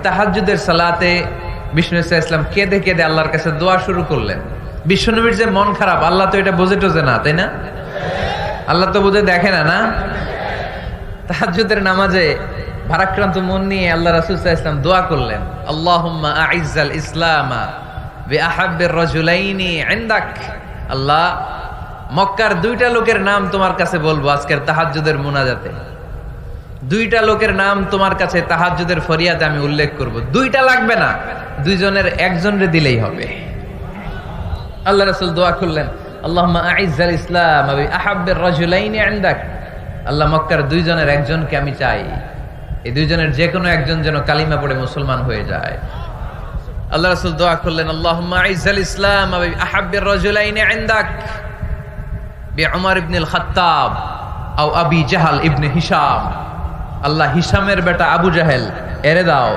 তাহাজ্জুদের সালাতে বিষ্ণু ইসলাম কেঁদে কেঁদে আল্লাহর কাছে দোয়া শুরু করলেন। বিশ্বনবীর যে মন খারাপ, আল্লাহ তো এটা বোঝে টোঝে না, তাই না? আল্লাহ তো বুঝে দেখে না, না? তাহাজ্জুদের নামাজে ভারাক্রান্ত মন নিয়ে আল্লাহ রাসূল সাল্লাল্লাহু আলাইহি ওয়াসাল্লাম দোয়া করলেন, আল্লাহুম্মা আইজ্জাল ইসলামা বিআহাব্বির রাজুলাইনি ইনদাক। আল্লাহ, মক্কার দুইটা লোকের নাম তোমার কাছে বলবো আজকের তাহাজ্জুদের মুনাজাতে। দুইটা লোকের নাম তোমার কাছে তাহাজ্জুদের ফরিয়াদে আমি উল্লেখ করব। দুইটা লাগবে না, দুইজনের একজনরে দিলেই হবে। আল্লাহ রাসূল দোয়া করলেন, আল্লাহুম্মা আইজ্জাল ইসলাম বিআহাব্বির রাজুলাইনি ইনদাক। আল্লাহ, মক্কার দুইজনের একজনকে আমি চাই, এই দুইজনের যে কোনো একজন যেন কালিমা পড়ে মুসলমান হয়ে যায়। আল্লাহ রাসূল দোয়া করলেন, আল্লাহুম্মা আইজ্জাল ইসলাম বিআহাব্বির রাজুলাইনি ইনদাক বিউমর ইবনুল খাত্তাব আও আবি জাহল ইবনে হিশাম। আল্লাহ, হিশামের বেটা আবু জাহেল এরে দাও,